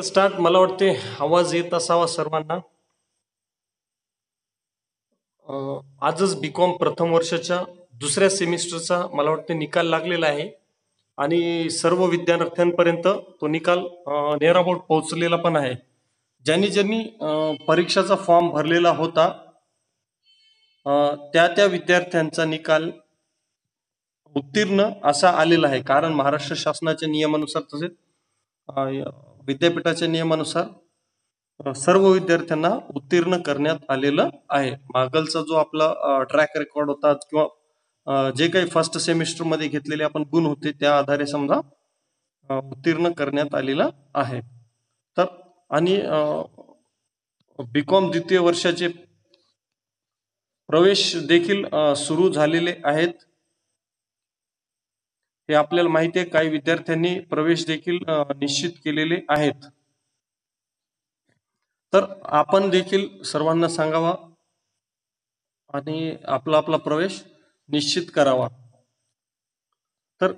Start. मला वाटते आवाज येत असावा सर्वांना. आजच बीकॉम प्रथम वर्षाच्या दुसऱ्या सेमिस्टरचा मला वाटते निकाल लागलेला आहे आणि सर्व विद्यार्थ्यांपर्यंत तो निकाल नेराबोट पोहोचलेला पण आहे. ज्यांनी ज्यांनी परीक्षाचा फॉर्म भरलेला होता त्या विद्यार्थ्यांचा निकाल उत्तीर्ण असा आलेला आहे. कारण महाराष्ट्र शासनाच्या नियमानुसार तसेच विद्यापीठाच्या नियमानुसार सर्व विद्यार्थ्यांना उत्तीर्ण करण्यात आलेलं आहे. मागलचा जो आपला ट्रॅक रेकॉर्ड होता किंवा जे काही फर्स्ट सेमिस्टर मध्ये घेतलेले आपण गुण होते त्या आधारे समजा उत्तीर्ण करण्यात आलेलं आहे. तर आणि बीकॉम द्वितीय वर्षाचे प्रवेश देखील सुरू झालेले आहेत. हे आपल्याला माहिती आहे. काही विद्यार्थ्यांनी प्रवेश देखील निश्चित केलेले आहेत. तर आपण देखील सर्वांना सांगावा आणि आपला आपला प्रवेश निश्चित करावा. तर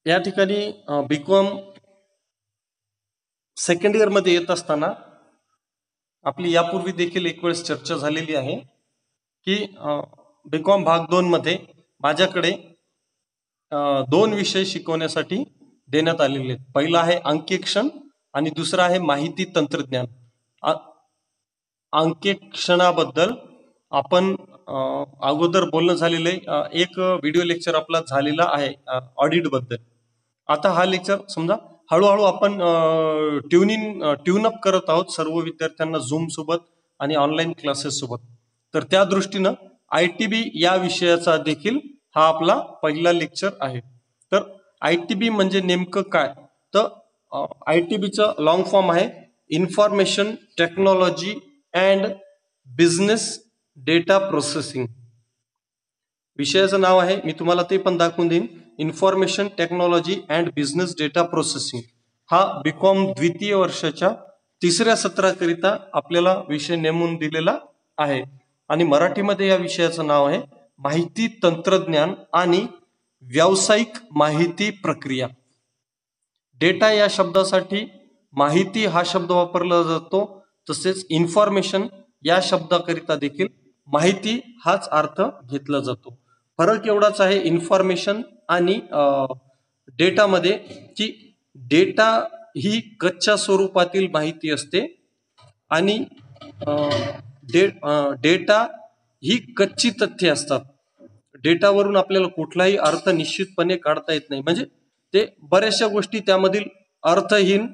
या ठिकाणी बीकॉम सेकंड इयर मध्ये येत असताना आपली यापूर्वी देखील एक वेळेस चर्चा झालेली आहे की बीकॉम भाग 2 मध्ये माझ्याकडे 2 विषय शिकवण्यासाठी देण्यात आलेले आहेत. पहिला आहे अंकेक्षण आणि दुसरा आहे माहिती तंत्रज्ञान. अंकेक्षणाबद्दल आपण अगोदर बोलणं झालेलं आहे. एक व्हिडिओ लेक्चर आपला झालेला आहे ऑडिट बद्दल. आता हा लेक्चर समजा हळूहळू आपण ट्यून अप करत आहोत सर्व विद्यार्थ्यांना झूम सोबत आणि ऑनलाईन क्लासेस सोबत. तर त्या दृष्टीनं ITB या विषयाचा देखील हा आपला पहिला लेक्चर आहे. तर ITB म्हणजे नेमकं काय? तर ITBचा लॉंग फॉर्म आहे information technology and business data processing. विषयाचं नाव आहे, मी तुम्हाला ते पण दाखवून देईन, information technology and business data processing. हा बीकॉम द्वितीय वर्षाच्या तिसऱ्या सत्राकरिता आपल्याला विषय नेमून दिलेला आहे आणि मराठीमध्ये या विषयाचं नाव आहे माहिती तंत्रज्ञान आणि व्यावसायिक माहिती प्रक्रिया. डेटा या शब्दासाठी माहिती हा शब्द वापरला जातो, तसेच इन्फॉर्मेशन या शब्दाकरिता देखील माहिती हाच अर्थ घेतला जातो. फरक एवढाच आहे इन्फॉर्मेशन आणि डेटामध्ये की डेटा ही कच्च्या स्वरूपातील माहिती असते आणि डेटा ही कच्ची तथ्ये असतात. डेटावरून आपल्याला कुठलाही अर्थ निश्चितपणे काढता येत नाही. म्हणजे ते बऱ्याचशा गोष्टी त्यामधील अर्थहीन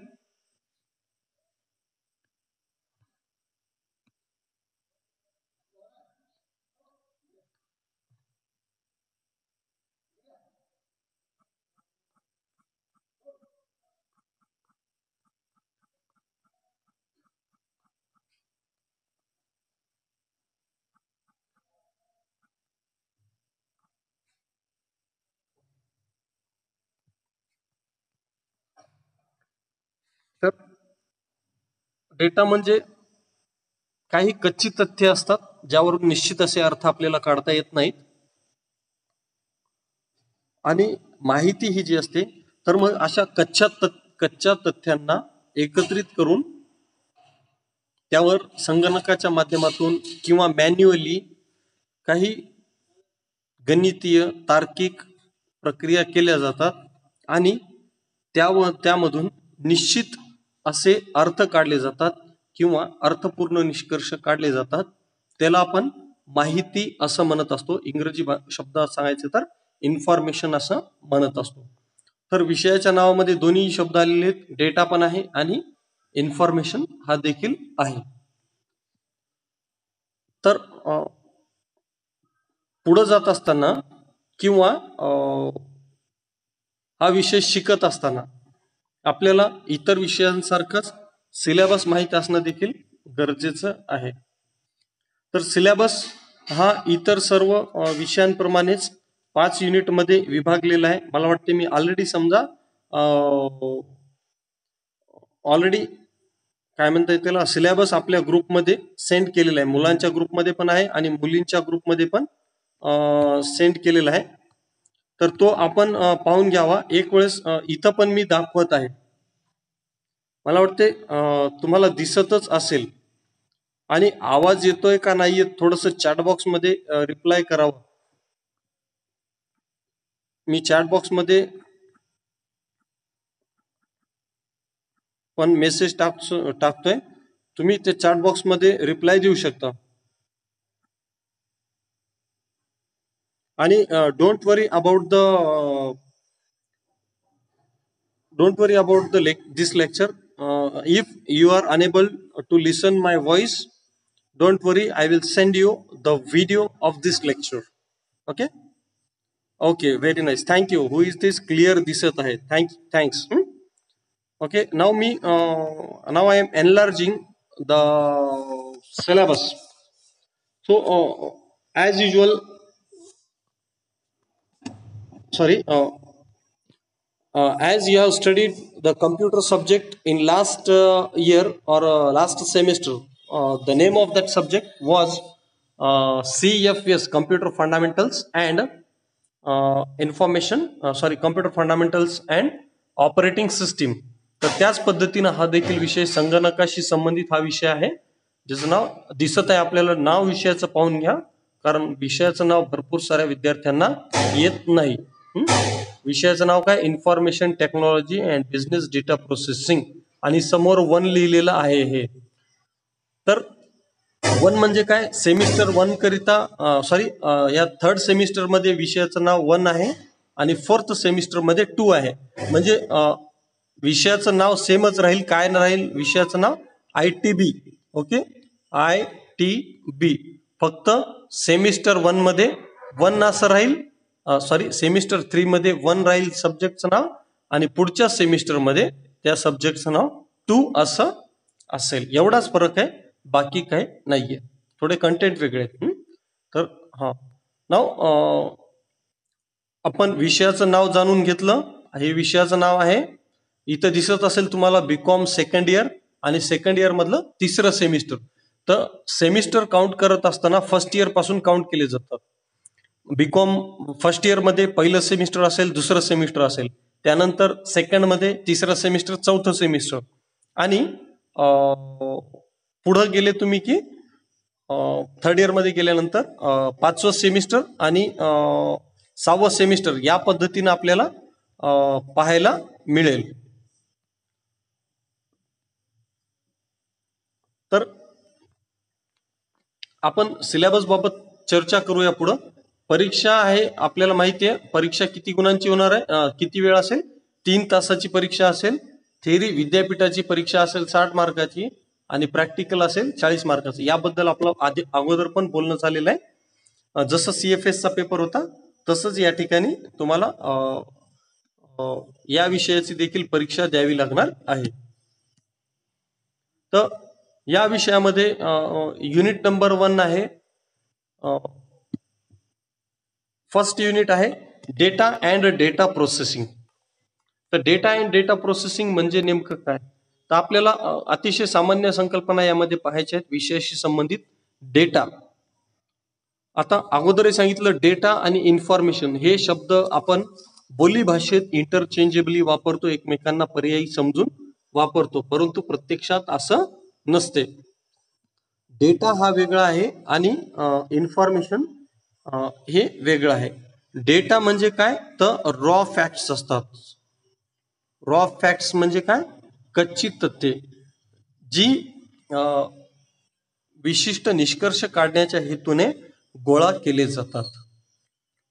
तर डेटा म्हणजे काही कच्ची तथ्य असतात ज्यावरून निश्चित असे अर्थ आपल्याला काढता येत नाहीत. आणि माहिती ही जी असते तर मग अशा कच्च्या तथ्यांना एकत्रित करून त्यावर संगणकाच्या माध्यमातून किंवा मॅन्युअली काही गणितीय तार्किक प्रक्रिया केल्या जातात आणि त्यामधून निश्चित असे अर्थ काढले जातात किंवा अर्थपूर्ण निष्कर्ष काढले जातात. त्याला आपण माहिती असं म्हणत असतो. इंग्रजी शब्दात सांगायचं तर इन्फॉर्मेशन असं म्हणत असतो. तर विषयाच्या नावामध्ये दोन्ही शब्द आलेले आहेत, डेटा पण आहे आणि इन्फॉर्मेशन हा देखील आहे. तर पुढे जात असताना किंवा हा विषय शिकत असताना आपल्याला इतर विषयांसारखंच सिलेबस माहित असणं देखील गरजेचं आहे. तर सिलेबस हा इतर सर्व विषयांप्रमाणेच 5 युनिट मध्ये विभागलेला आहे. मला वाटते मी ऑलरेडी काय म्हणता त्याला सिलेबस आपल्या ग्रुपमध्ये सेंड केलेला आहे. मुलांच्या ग्रुपमध्ये पण आहे आणि मुलींच्या ग्रुपमध्ये पण सेंड केलेला आहे. तर तो आपण पाहून घ्यावा. एक वेळेस इथं पण मी दाखवत आहे मला वाटते तुम्हाला दिसतच असेल. आणि आवाज येतोय का नाहीये थोडस चॅट बॉक्स मध्ये रिप्लाय करावं. मी चॅट बॉक्स मध्ये पण मेसेज टाकतोय. तुम्ही ते चॅट बॉक्स मध्ये रिप्लाय देऊ शकता. आणि don't worry about the this lecture. If you are unable to listen my voice, don't worry, I will send you the video of this lecture. Okay? Okay, very nice. Thank you. Who is this? Clear दिसत आहे. Thanks. Okay, now I am enlarging the syllabus. So, as usual, sorry, as you have studied the computer subject in last year or last semester, the name of that subject was CFS, Computer Fundamentals and Computer Fundamentals and Operating System. तर त्याच पद्धतीनं हा देखील विषय संगणकाशी संबंधित हा विषय आहे, ज्याचं नाव दिसत आहे आपल्याला. नाव विषयाचं पाहून घ्या, कारण विषयाचं नाव भरपूर साऱ्या विद्यार्थ्यांना येत नाही. विषयाचं नाव काय? Information technology and business data processing, आणि समोर 1 लिहिलेलं आहे. हे तर 1 म्हणजे काय? सेमिस्टर 1 करिता या 3rd सेमिस्टर मध्ये विषयाचं नाव 1 आहे आणि 4th सेमिस्टर मध्ये 2 आहे. म्हणजे विषयाचं नाव सेमच राहील. काय राहील विषयाचं नाव? ITB. Okay, ITB. फक्त सेमिस्टर 1 मध्ये 1 असं राहील. सेमिस्टर 3 मध्ये 1 राहील सब्जेक्टचं नाव, आणि पुढच्या सेमिस्टर मध्ये त्या सब्जेक्टचं नाव 2 असं असेल. एवढाच फरक आहे, बाकी काय नाहीये. थोडे कंटेंट वेगळे आहेत. तर नाव आपण विषयाचं नाव जाणून घेतलं. हे विषयाचं नाव आहे, इथं दिसत असेल तुम्हाला, बीकॉम सेकंड इयर, आणि सेकंड इयर मधलं 3रं सेमिस्टर. तर सेमिस्टर काउंट करत असताना फर्स्ट इयर पासून काउंट केले जातात. बीकॉम फर्स्ट इयर मध्ये पहिलं सेमिस्टर असेल, दुसरं सेमिस्टर असेल, त्यानंतर सेकंड मध्ये 3रं सेमिस्टर, 4थं सेमिस्टर, आणि पुढे गेले तुम्ही की 3rd इयर मध्ये गेल्यानंतर 5वं सेमिस्टर आणि 6वं सेमिस्टर, या पद्धतीने आपल्याला पाहायला मिळेल. तर आपण सिलेबस बाबत चर्चा करूया. पुढं परीक्षा आहे, आपल्याला माहिती आहे परीक्षा किती गुणांची होणार आहे, किती वेळ असेल? 3 तासाची परीक्षा असेल. थेरी विद्यापीठाची परीक्षा असेल 60 मार्काची, आणि प्रॅक्टिकल असेल 40 मार्काचं. याबद्दल आपलं अगोदर पण बोलणं झालेलं आहे. जसं CFS चा पेपर होता तसंच या ठिकाणी तुम्हाला या विषयाची देखील परीक्षा द्यावी लागणार आहे. तर या विषयामध्ये युनिट नंबर 1 आहे. फर्स्ट युनिट आहे डेटा अँड डेटा प्रोसेसिंग. तर डेटा अँड डेटा प्रोसेसिंग म्हणजे नेमकं काय? तर आपल्याला अतिशय सामान्य संकल्पना यामध्ये पाहायच्या आहेत विषयाशी संबंधित. डेटा, आता अगोदरही सांगितलं, डेटा आणि इन्फॉर्मेशन हे शब्द आपण बोली भाषेत इंटरचेंजेबली वापरतो, एकमेकांना पर्यायी समजून वापरतो, परंतु प्रत्यक्षात असं नसते. डेटा हा वेगळा आहे आणि इन्फॉर्मेशन हे वेगळं आहे. डेटा म्हणजे काय? तर रॉ फॅक्ट्स असतात. रॉ फॅक्ट्स म्हणजे काय? कच्ची तथ्ये, जी विशिष्ट निष्कर्ष काढण्याच्या हेतूने गोळा केले जातात.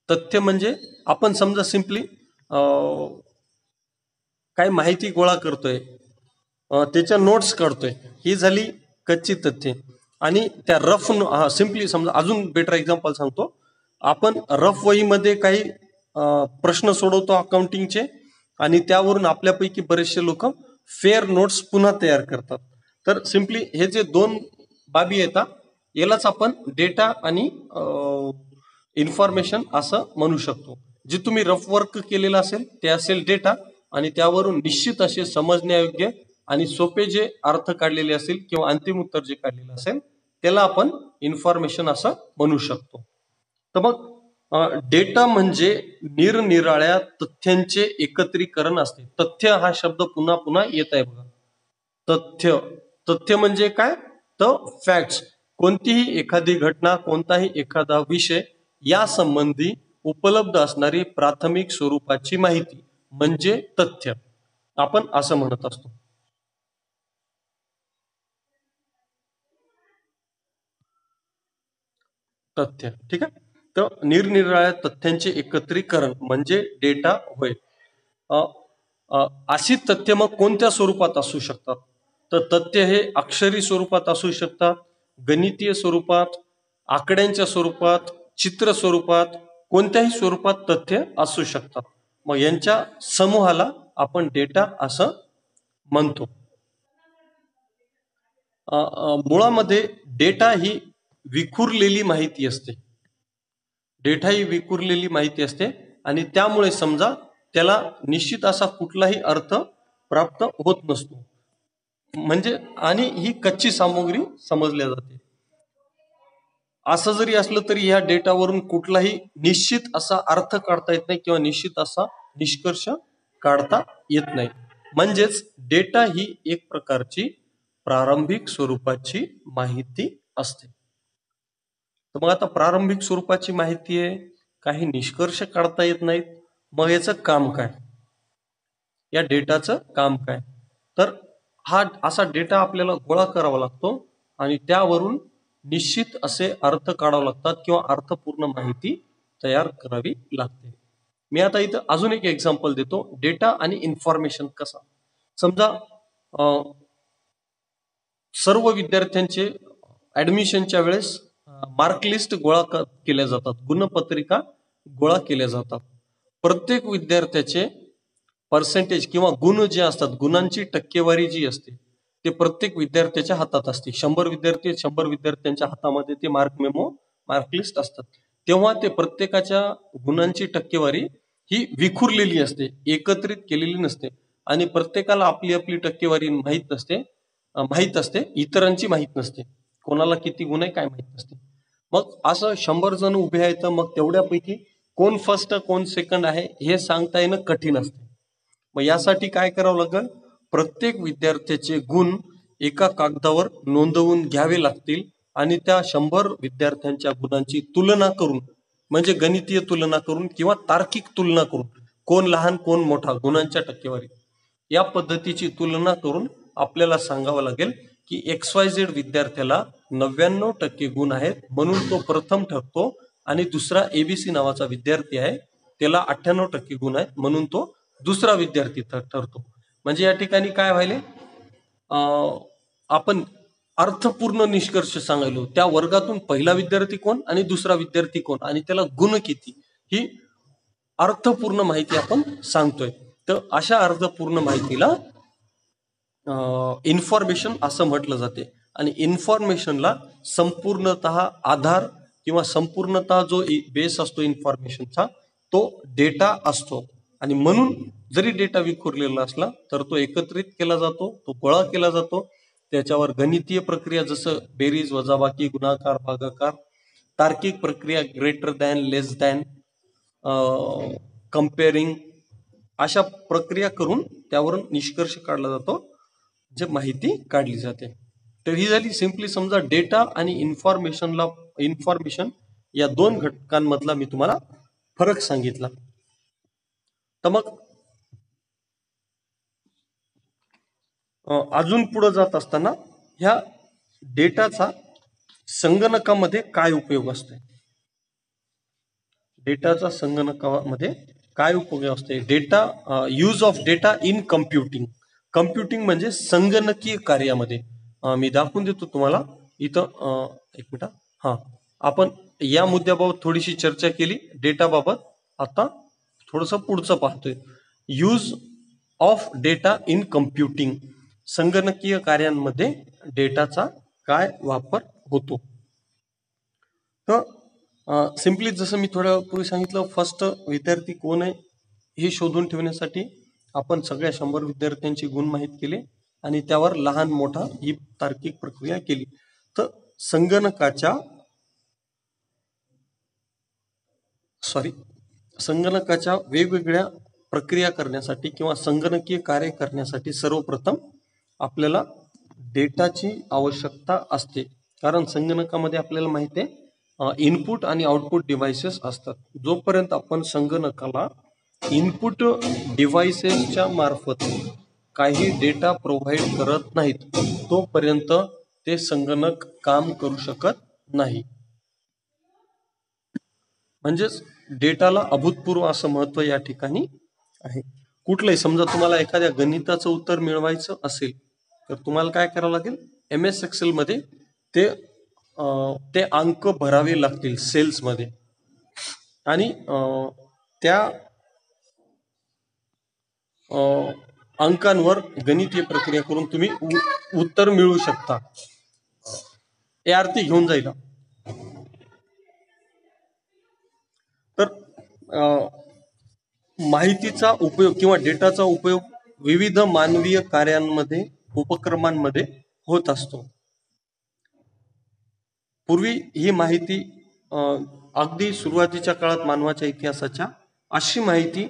तथ्य म्हणजे आपण समजा सिंपली काय माहिती गोळा करतोय, त्याच्या नोट्स काढतोय, ही झाली कच्ची तथ्ये. आणि त्या रफ, सिंपली समजा अजून बेटर एक्झाम्पल सांगतो, आपण रफ वहीमध्ये काही प्रश्न सोडवतो अकाउंटिंगचे, आणि त्यावरून आपल्यापैकी बरेचसे लोक फेअर नोट्स पुन्हा तयार करतात. तर सिंपली हे जे 2 बाबी येतात, यालाच आपण डेटा आणि इन्फॉर्मेशन असं म्हणू शकतो. जे तुम्ही रफ वर्क केलेलं असेल ते असेल डेटा, आणि त्यावरून निश्चित असे समजण्यायोग्य आणि सोपे जे अर्थ काढलेले असेल किंवा अंतिम उत्तर जे काढलेलं असेल त्याला आपण इन्फॉर्मेशन असं म्हणू शकतो. तर मग डेटा म्हणजे निरनिराळ्या तथ्यांचे एकत्रीकरण असते. तथ्य हा शब्द पुन्हा पुन्हा येत आहे बघा. तथ्य, तथ्य म्हणजे काय तर फॅक्ट्स, कोणतीही एखादी घटना, कोणताही एखादा विषय या संबंधी उपलब्ध असणारी प्राथमिक स्वरूपाची माहिती म्हणजे तथ्य, आपण असं म्हणत असतो. तथ्य, ठीक आहे. तर निरनिराळ्या तथ्यांचे एकत्रीकरण म्हणजे डेटा होय. अ, अशी तथ्य मग कोणत्या स्वरूपात असू शकतात, तर तथ्य हे अक्षरी स्वरूपात असू शकतात, गणितीय स्वरूपात, आकड्यांच्या स्वरूपात, चित्र स्वरूपात, कोणत्याही स्वरूपात तथ्य असू शकतात. मग यांच्या समूहाला आपण डेटा असं म्हणतो. मुळामध्ये डेटा ही विखुरलेली माहिती असते. डेटा ही विखुरलेली माहिती असते आणि त्यामुळे समजा त्याला निश्चित असा कुठलाही अर्थ प्राप्त होत नसतो. म्हणजे आणि ही कच्ची सामग्री समजल्या जाते. असं जरी असलं तरी ह्या डेटावरून कुठलाही निश्चित असा अर्थ काढता येत नाही किंवा निश्चित असा निष्कर्ष काढता येत नाही. म्हणजेच डेटा ही एक प्रकारची प्रारंभिक स्वरूपाची माहिती असते. तर मग आता प्रारंभिक स्वरूपाची माहिती आहे, काही निष्कर्ष काढता येत नाहीत, मग याचं काम काय, या डेटाचं काम काय, तर हा असा डेटा आपल्याला गोळा करावा लागतो आणि त्यावरून निश्चित असे अर्थ काढावे लागतात किंवा अर्थपूर्ण माहिती तयार करावी लागते. मी आता इथं अजून एक एक्झाम्पल देतो, डेटा आणि इन्फॉर्मेशन कसा. समजा सर्व विद्यार्थ्यांचे ऍडमिशनच्या वेळेस मार्क लिस्ट गोळा केल्या जातात, गुणपत्रिका गोळा केल्या जातात. प्रत्येक विद्यार्थ्याचे पर्सेंटेज किंवा गुण जे असतात, गुणांची टक्केवारी जी असते ते प्रत्येक विद्यार्थ्याच्या हातात असते. 100 विद्यार्थी, 100 विद्यार्थ्यांच्या हातामध्ये ते मार्क मेमो, मार्क लिस्ट असतात. तेव्हा ते प्रत्येकाच्या गुणांची टक्केवारी ही विखुरलेली असते, एकत्रित केलेली नसते आणि प्रत्येकाला आपली आपली टक्केवारी माहीत असते, इतरांची माहीत नसते. कोणाला किती गुण आहे काय माहीत नसते. मग असं 100 जण उभे आहेत, मग तेवढ्यापैकी कोण फर्स्ट कोण सेकंड आहे हे सांगता येणं कठीण असते. मग यासाठी काय करावं लागेल, प्रत्येक विद्यार्थ्याचे गुण एका कागदावर नोंदवून घ्यावे लागतील आणि त्या 100 विद्यार्थ्यांच्या गुणांची तुलना करून, म्हणजे गणितीय तुलना करून किंवा तार्किक तुलना करून, कोण लहान कोण मोठा गुणांच्या टक्केवारी, या पद्धतीची तुलना करून आपल्याला सांगावं लागेल की XYZ विद्यार्थ्याला 99% गुण आहेत म्हणून तो प्रथम ठरतो आणि दुसरा ABC नावाचा विद्यार्थी आहे त्याला 98% गुण आहेत म्हणून तो दुसरा विद्यार्थी ठरतो. म्हणजे या ठिकाणी काय व्हायले, आपण अर्थपूर्ण निष्कर्ष सांगायलो, त्या वर्गातून पहिला विद्यार्थी कोण आणि दुसरा विद्यार्थी कोण आणि त्याला गुण किती, ही अर्थपूर्ण माहिती आपण सांगतोय. तर अशा अर्थपूर्ण माहितीला इन्फॉर्मेशन असं म्हटलं जाते. आणि इन्फॉर्मेशनला संपूर्णतः आधार किंवा संपूर्णतः जो बेस असतो इन्फॉर्मेशनचा तो डेटा असतो. आणि म्हणून जरी डेटा विखुरलेला असला तर तो एकत्रित केला जातो, तो गोळा केला जातो, त्याच्यावर गणितीय प्रक्रिया जसं बेरीज, वजाबाकी, गुणाकार, भागाकार, तार्किक प्रक्रिया, ग्रेटर दॅन, लेस दॅन, कम्पेअरिंग, अशा प्रक्रिया करून त्यावरून निष्कर्ष काढला जातो, जे माहिती काढली जाते. तर ही झाली सिम्पली समजा डेटा आणि इन्फॉर्मेशन या दोन घटकांमधला मी तुम्हाला फरक सांगितला. तर मग अजून पुढे जात असताना ह्या डेटाचा संगणकामध्ये काय उपयोग असतो, डेटाचा संगणकामध्ये काय उपयोग असते. Data, use of data in computing. Computing म्हणजे संगणकीय कार्यामध्ये. मी दाखवून देतो तुम्हाला इथं, एक मिनिट. हा, आपण या मुद्द्याबाबत थोडीशी चर्चा केली डेटाबाबत, आता थोडंसं पुढचं पाहतोय. Use of data in computing, संगणकीय कार्यांमध्ये डेटाचा काय वापर होतो. तर सिम्पली जसं मी थोड्या पूर्वी सांगितलं, फर्स्ट विद्यार्थी कोण आहे हे शोधून ठेवण्यासाठी आपण सगळ्या 100 विद्यार्थ्यांची गुण माहीत केले आणि त्यावर लहान मोठा ही तार्किक प्रक्रिया केली. तर संगणकाच्या वेगवेगळ्या प्रक्रिया करण्यासाठी किंवा संगणकीय कार्य करण्यासाठी सर्वप्रथम आपल्याला डेटाची आवश्यकता असते, कारण संगणकामध्ये आपल्याला माहिती आहे इनपुट आणि आउटपुट डिव्हाइसेस असतात. जोपर्यंत आपण संगणकाला इनपुट डिव्हाइसेसच्या मार्फत काही डेटा प्रोव्हाइड करत नाहीत, तोपर्यंत ते संगणक काम करू शकत नाही. म्हणजेच डेटाला अभूतपूर्व असं महत्व या ठिकाणी आहे. कुठलंही समजा तुम्हाला एखाद्या गणिताचं उत्तर मिळवायचं असेल तर तुम्हाला काय करावं लागेल, MS एक्सेल मध्ये ते अंक भरावे लागतील सेल्समध्ये, आणि त्या अंकांवर गणितीय प्रक्रिया करून तुम्ही उत्तर मिळवू शकता. हे आरती घेऊन जाईल. तर माहितीचा उपयोग किंवा डेटाचा उपयोग विविध मानवीय कार्यांमध्ये, उपक्रमांमध्ये होत असतो. पूर्वी ही माहिती अगदी सुरुवातीच्या काळात मानवाच्या इतिहासाच्या अशी माहिती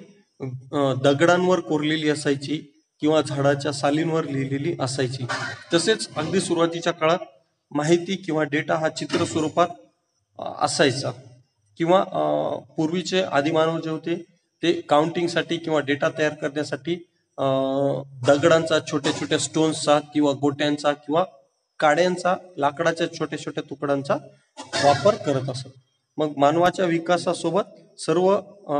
दगडांवर कोरलेली असायची किंवा झाडाच्या सालींवर लिहिलेली असायची. तसेच अगदी सुरुवातीच्या काळात माहिती किंवा डेटा हा चित्र स्वरूपात असायचा, किंवा पूर्वीचे आदिमानव जे होते ते काउंटिंगसाठी किंवा डेटा तयार करण्यासाठी दगडांचा, छोट्या छोट्या स्टोन्सचा किंवा गोट्यांचा किंवा काड्यांचा, लाकडाच्या छोट्या छोट्या तुकड्यांचा वापर करत असत. मग मानवाच्या विकासासोबत सर्व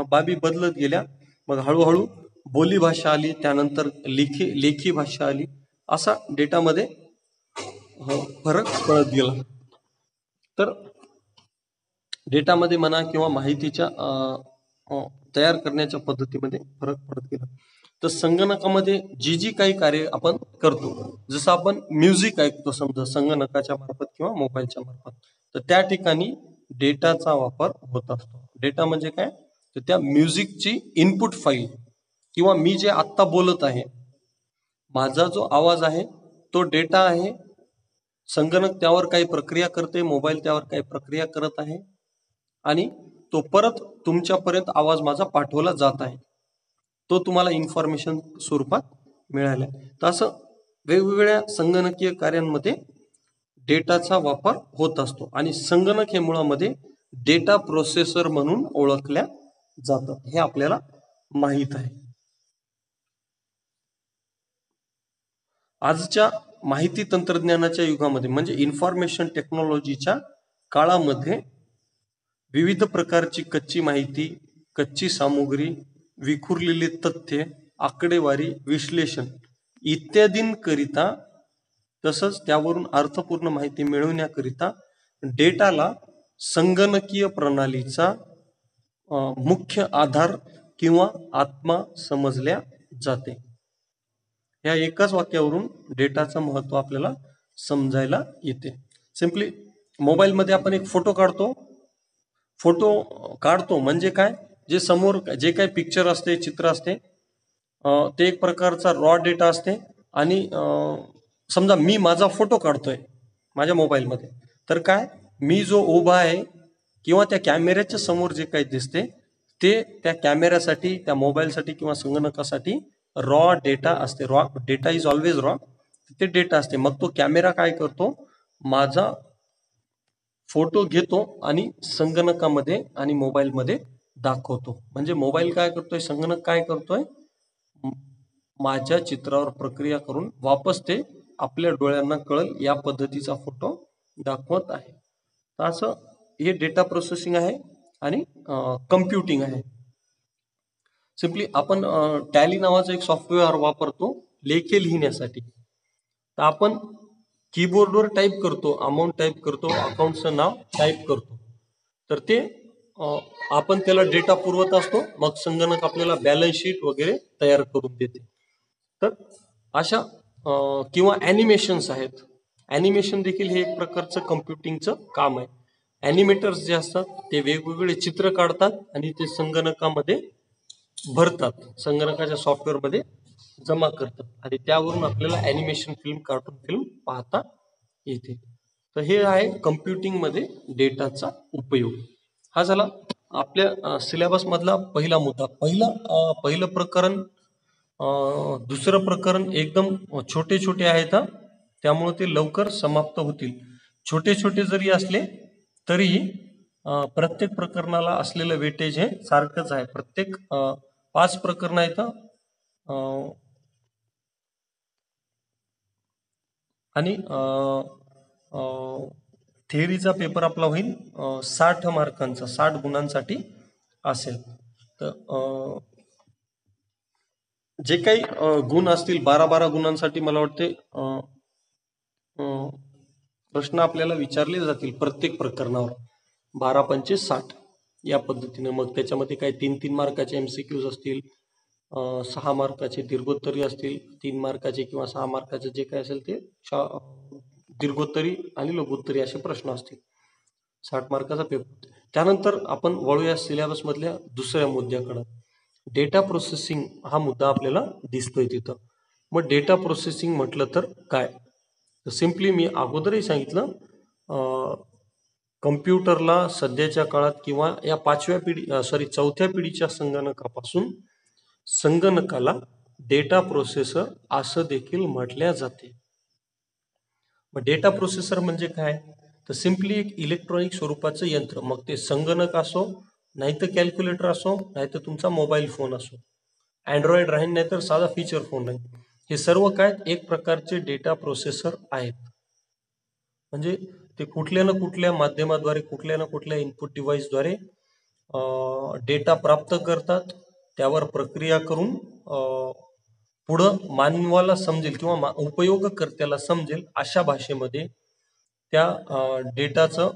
बाबी बदलत गेल्या. मग हळूहळू बोली भाषा आली, त्यानंतर लेखी भाषा आली. असा डेटामध्ये फरक पडत गेला. तर डेटामध्ये म्हणा किंवा माहितीच्या तयार करण्याच्या पद्धतीमध्ये फरक पडत गेला. तर संगणकामध्ये जी काही कार्य आपण करतो, जसं आपण म्युझिक ऐकतो समजा संगणकाच्या मार्फत किंवा मोबाईलच्या मार्फत, तर त्या ठिकाणी डेटाचा वापर होत असतो. डेटा म्हणजे काय, तर त्या म्युझिकची इनपुट फाईल, किंवा मी जे आत्ता बोलत आहे, माझा जो आवाज आहे तो डेटा आहे. संगणक त्यावर काही प्रक्रिया करते, मोबाईल त्यावर काही प्रक्रिया करत आहे, आणि तो परत तुमच्यापर्यंत आवाज माझा पाठवला जात आहे. तो तुम्हाला इन्फॉर्मेशन स्वरूपात मिळाला. तर असं वेगवेगळ्या संगणकीय कार्यांमध्ये डेटाचा वापर होत असतो, आणि संगणक हे मुळामध्ये डेटा प्रोसेसर म्हणून ओळखल्या जातात, हे आपल्याला माहित आहे. आजच्या माहिती तंत्रज्ञानाच्या युगामध्ये म्हणजे इन्फॉर्मेशन टेक्नॉलॉजीच्या काळामध्ये विविध प्रकारची कच्ची माहिती, कच्ची सामुग्री, विखुरलेले तथ्य, आकडेवारी, विश्लेषण इत्यादींकरिता, तसंच त्यावरून अर्थपूर्ण माहिती मिळवण्याकरिता डेटाला संगणकीय प्रणालीचा मुख्य आधार किंवा आत्मा समजल्या जाते. या एकाच वाक्यावरून डेटाचं महत्व आपल्याला समजायला येते. सिंपली मोबाईलमध्ये आपण एक फोटो काढतो म्हणजे काय, जे समोर जे काही पिक्चर असते, चित्र असते, ते एक प्रकारचा रॉ डेटा असते. आणि समजा मी माझा फोटो काढतोय माझ्या मोबाईलमध्ये, तर काय, मी जो उभा आहे किंवा त्या कॅमेऱ्याच्या समोर जे काही दिसते ते त्या कॅमेऱ्यासाठी, त्या मोबाईलसाठी किंवा संगणकासाठी रॉ डेटा असते. Raw data is always raw, ते डेटा असते. मग तो कॅमेरा काय करतो, माझा फोटो घेतो आणि संगणकामध्ये आणि मोबाईलमध्ये दाखवतो. म्हणजे मोबाईल काय करतोय, संगणक काय करतोय, माझ्या चित्रावर प्रक्रिया करून वापस ते आपल्या डोळ्यांना कळल या पद्धतीचा फोटो दाखवत आहे. तर असं हे डेटा प्रोसेसिंग आहे आणि कम्प्युटिंग आहे. सिंपली आपण टॅली नावाचं एक सॉफ्टवेअर वापरतो लेखे लिहिण्यासाठी. तर आपण कीबोर्डवर टाईप करतो, अमाऊंट टाईप करतो, अकाउंटचं नाव टाईप करतो, तर ते आपण त्याला डेटा पुरवत असतो. मग संगणक आपल्याला बॅलन्स शीट वगैरे तयार करून देते. तर अशा किंवा ॲनिमेशन्स आहेत. ॲनिमेशन देखील हे एक प्रकारचं कम्प्युटिंगचं काम आहे. ॲनिमेटर्स जे असतात ते वेगवेगळे चित्र काढतात आणि ते संगणकामध्ये भरतात, संगणकाच्या सॉफ्टवेअरमध्ये जमा करतात, आणि त्यावरून आपल्याला ॲनिमेशन फिल्म, कार्टून फिल्म पाहता येते. तर हे आहे कम्प्युटिंग मध्ये डेटाचा उपयोग. हा झाला आपल्या सिलेबस मधला पहिला मुद्दा. पहिलं प्रकरण दुसरं प्रकरण एकदम छोटे छोटे आहेत हा, त्यामुळे ते लवकर समाप्त होतील. छोटे छोटे जरी असले तरी प्रत्येक प्रकरणाला असलेलं वेटेज हे सारखंच आहे. प्रत्येक 5 प्रकरण आहेत आणि थिअरीचा पेपर आपला होईल 60 मार्कांचा, 60 गुणांसाठी असेल. तर जे काही गुण असतील 12-12 गुणांसाठी मला वाटते प्रश्न आपल्याला विचारले जातील प्रत्येक प्रकरणावर. 12 पंचे 60 या पद्धतीने. मग त्याच्यामध्ये काही 3-3 मार्काचे MCQs असतील, 6 मार्काचे दीर्घोत्तरी असतील, 3 मार्काचे किंवा 6 मार्काचे जे काय असेल ते दीर्घोत्तरी आणि लघुत्तरी असे प्रश्न असतील. 60 मार्काचा पेपर. त्यानंतर आपण वळूया सिलेबस मधल्या दुसऱ्या मुद्द्याकडे. डेटा प्रोसेसिंग हा मुद्दा आपल्याला दिसतोय तिथं. मग डेटा प्रोसेसिंग म्हटलं तर काय? तर सिम्पली मी अगोदरही सांगितलं, कम्प्युटरला सध्याच्या काळात किंवा या चौथ्या पिढीच्या संगणकापासून संगणकाला डेटा प्रोसेसर असं देखील म्हटल्या जाते. मग डेटा प्रोसेसर म्हणजे काय? तर सिम्पली एक इलेक्ट्रॉनिक स्वरूपाचं यंत्र. मग ते संगणक असो, नाहीतर कॅल्क्युलेटर असो, नाहीतर तुमचा मोबाईल फोन असो, अँड्रॉइड राहील नाहीतर साधा फीचर फोन राहील, हे सर्व काय एक प्रकारचे डेटा प्रोसेसर आहेत. म्हणजे ते कुठल्या ना कुठल्या माध्यमाद्वारे, कुठल्या ना कुठल्या इनपुट डिव्हाइसद्वारे डेटा प्राप्त करतात, त्यावर प्रक्रिया करून पुढं मानवाला समजेल किंवा उपयोगकर्त्याला समजेल अशा भाषेमध्ये त्या डेटाचं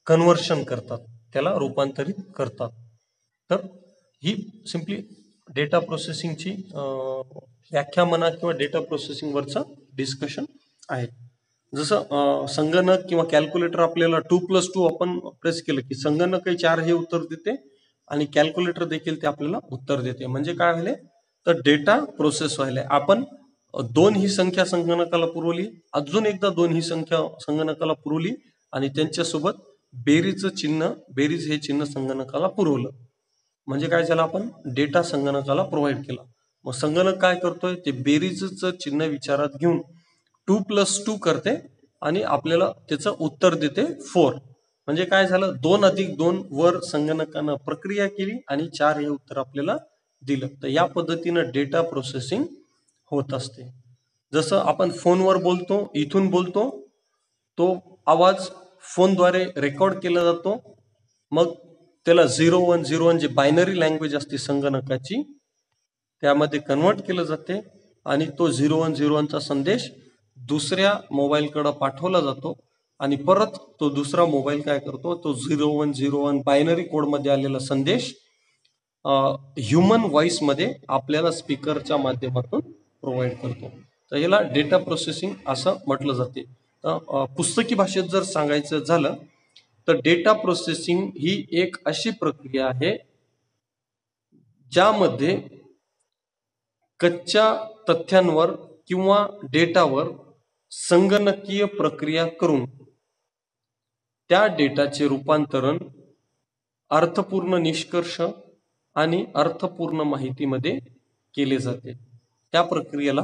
कन्व्हर्शन करतात, त्याला रूपांतरित करतात. तर ही सिम्पली डेटा प्रोसेसिंगची व्याख्या म्हणा किंवा डेटा प्रोसेसिंग वरचं डिस्कशन आहे. जसं संगणक किंवा कॅल्क्युलेटर आपल्याला 2+2 आपण प्रेस केलं की संगणकही 4 हे उत्तर देते आणि कॅल्क्युलेटर देखील ते आपल्याला उत्तर देते. म्हणजे काय व्हायले? तर डेटा प्रोसेस व्हायला. आपण 2 ही संख्या संगणकाला पुरवली, अजून एकदा 2 ही संख्या संगणकाला पुरवली आणि त्यांच्यासोबत बेरीजचं चिन्ह, बेरीज हे चिन्ह संगणकाला पुरवलं. म्हणजे काय झालं? आपण डेटा संगणकाला प्रोव्हाइड केला. मग संगणक काय करतोय? ते बेरीजचं चिन्ह विचारात घेऊन 2+2 करते आणि आपल्याला त्याचं उत्तर देते 4. म्हणजे काय झालं? 2 अधिक 2 वर संगणकानं प्रक्रिया केली आणि 4 हे उत्तर आपल्याला दिलं. तर या पद्धतीनं डेटा प्रोसेसिंग होत असते. जसं आपण फोनवर बोलतो, इथून बोलतो, तो आवाज फोनद्वारे रेकॉर्ड केला जातो. मग त्याला 0101 जे बायनरी लँग्वेज असते संगणकाची, त्यामध्ये कन्वर्ट केलं जाते आणि तो 0101चा संदेश दुसऱ्या मोबाईलकडे पाठवला जातो आणि परत तो दुसरा मोबाईल काय करतो? तो 0101 बायनरी कोडमध्ये आलेला संदेश ह्युमन व्हॉइस मध्ये आपल्याला स्पीकरच्या माध्यमातून प्रोव्हाइड करतो. तर याला डेटा प्रोसेसिंग असं म्हटलं जाते. पुस्तकी भाषेत जर सांगायचं झालं तर डेटा प्रोसेसिंग ही एक अशी प्रक्रिया आहे ज्यामध्ये कच्च्या तथ्यांवर किंवा डेटावर संगणकीय प्रक्रिया करून त्या डेटाचे रूपांतरण अर्थपूर्ण निष्कर्ष आणि अर्थपूर्ण माहितीमध्ये केले जाते. त्या प्रक्रियेला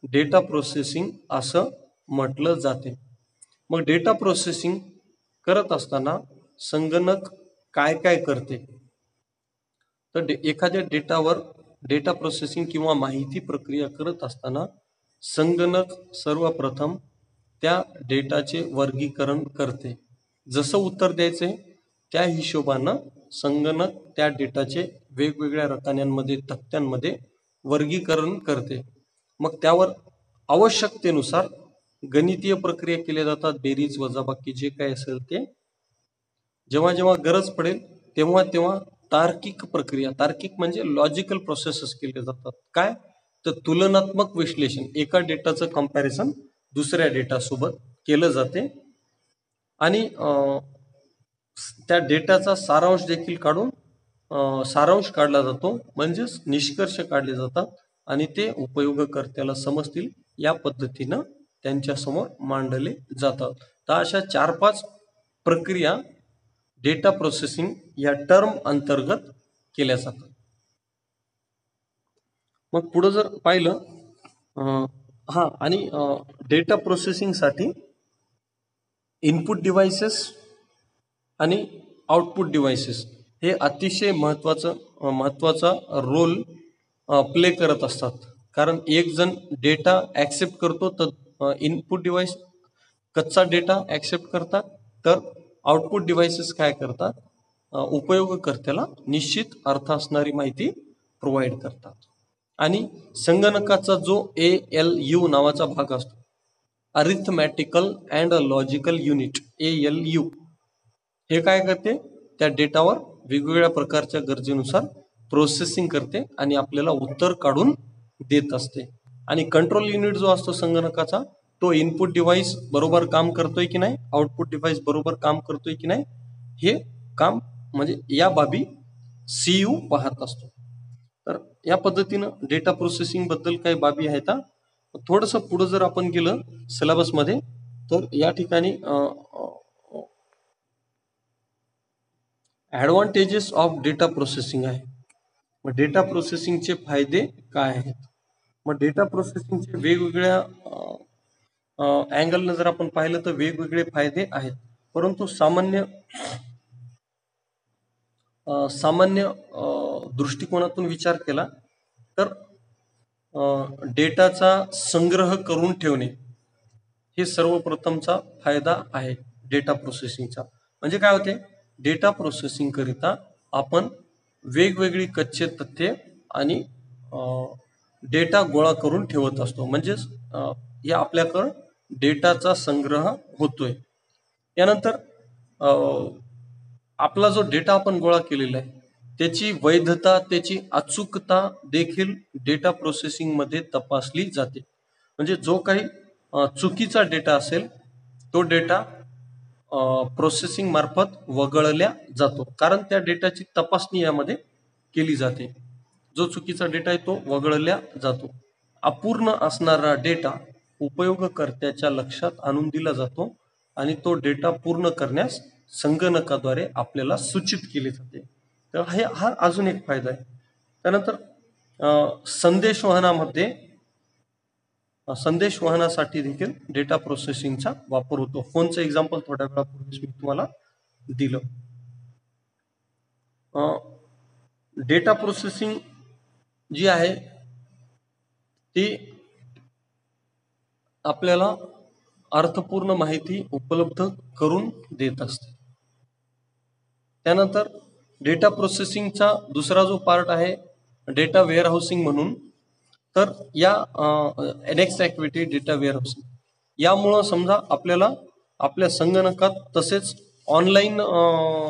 डेटा प्रोसेसिंग असं म्हटलं जाते. मग डेटा प्रोसेसिंग करत असताना संगणक काय काय करते? तर एखाद्या डेटावर डेटा प्रोसेसिंग किंवा माहिती प्रक्रिया करत असताना संगणक सर्वप्रथम त्या डेटाचे वर्गीकरण करते. जसं उत्तर द्यायचे त्या हिशोबानं संगणक त्या डेटाचे वेगवेगळ्या रकान्यांमध्ये, तक्त्यांमध्ये वर्गीकरण करते. मग त्यावर आवश्यकतेनुसार गणितीय प्रक्रिया केल्या जातात, बेरीज वजाबाकी जे काय असेल ते. जेव्हा जेव्हा गरज पडेल तेव्हा तेव्हा तार्किक प्रक्रिया, तार्किक म्हणजे लॉजिकल प्रोसेसेस केले जातात. काय? तर तुलनात्मक विश्लेषण, एका डेटाचं कंपॅरिझन दुसऱ्या डेटासोबत केलं जाते आणि त्या डेटाचा सारांश देखील काढून सारांश काढला जातो, म्हणजेच निष्कर्ष काढले जातात आणि ते उपयोगकर्त्याला समजतील या पद्धतीनं त्यांच्यासमोर मांडले जातात. तर अशा 4-5 प्रक्रिया डेटा प्रोसेसिंग या टर्म अंतर्गत केल्या जातात. मग पुढे जर पाहिलं हा आणि डेटा प्रोसेसिंगसाठी इनपुट डिव्हाइसेस आणि आउटपुट डिव्हाइसेस हे अतिशय महत्वाचा रोल प्ले करत असतात. कारण एक जण डेटा ऍक्सेप्ट करतो तर इनपुट डिव्हाइस कच्चा डेटा ऍक्सेप्ट करतात, तर आउटपुट डिव्हाइसेस काय करतात, उपयोगकर्त्याला निश्चित अर्थ असणारी माहिती प्रोव्हाइड करतात. आणि संगणकाचा जो ALU नावाचा भाग असतो, अरिथमॅटिकल अँड लॉजिकल युनिट, ALU, हे काय करते, त्या डेटावर वेगवेगळ्या प्रकारच्या गरजेनुसार प्रोसेसिंग करते आणि आपल्याला उत्तर काढून देत असते. आणि कंट्रोल युनिट जो असतो संगणकाचा, तो इनपुट डिव्हाइस बरोबर काम करतोय की नाही, आउटपुट डिव्हाइस बरोबर काम करतोय की नाही, हे काम म्हणजे या बाबी CU पाहत असतो. तर या पद्धतीनं डेटा प्रोसेसिंग बद्दल काही बाबी आहेत. थोडस पुढे जर आपण गेलं सिलेबस मध्ये, तर या ठिकाणी ऍडव्हान्टेजेस ऑफ डेटा प्रोसेसिंग आहे. मग डेटा प्रोसेसिंगचे फायदे काय आहेत? मग डेटा प्रोसेसिंगचे वेगवेगळ्या अँगलनं जर आपण पाहिलं तर वेगवेगळे फायदे आहेत. परंतु सामान्य दृष्टिकोनातून विचार केला तर डेटाचा संग्रह करून ठेवणे हे सर्वप्रथमचा फायदा आहे डेटा प्रोसेसिंगचा. म्हणजे काय होते, डेटा प्रोसेसिंग करिता आपण वेगवेगळी कच्चे तथ्ये आणि डेटा गोळा करून ठेवत असतो. म्हणजेच या आपल्याकडं डेटाचा संग्रह होतोय. यानंतर आपला जो डेटा आपण गोळा केलेला आहे त्याची वैधता, त्याची अचूकता देखील डेटा प्रोसेसिंग मध्ये तपासली जाते. म्हणजे जो काही चुकीचा डेटा असेल तो डेटा प्रोसेसिंग मार्फत वगळल्या जातो, कारण त्या डेटाची तपासणी यामध्ये केली जाते. जो चुकीचा डेटा आहे तो वगळल्या जातो. अपूर्ण असणारा डेटा उपयोगकर्त्याच्या लक्षात आणून दिला जातो आणि तो डेटा पूर्ण करण्यास संगणकाद्वारे आपल्याला सूचित केले जाते. तर हा अजून एक फायदा आहे. त्यानंतर संदेशवहनासाठी देखील डेटा प्रोसेसिंगचा वापर होतो. फोनचं एक्झाम्पल थोड्या वेळापूर्वीच मी तुम्हाला दिलं. डेटा प्रोसेसिंग जी आहे ती आपल्याला अर्थपूर्ण माहिती उपलब्ध करून देत असते. त्यानंतर डेटा प्रोसेसिंगचा दुसरा जो पार्ट आहे डेटा वेअरहाऊसिंग म्हणून, तर या नेक्स्ट ऍक्टिव्हिटी डेटा वेअरहाऊसिंग, यामुळं समजा आपल्याला आपल्या संगणकात तसेच ऑनलाईन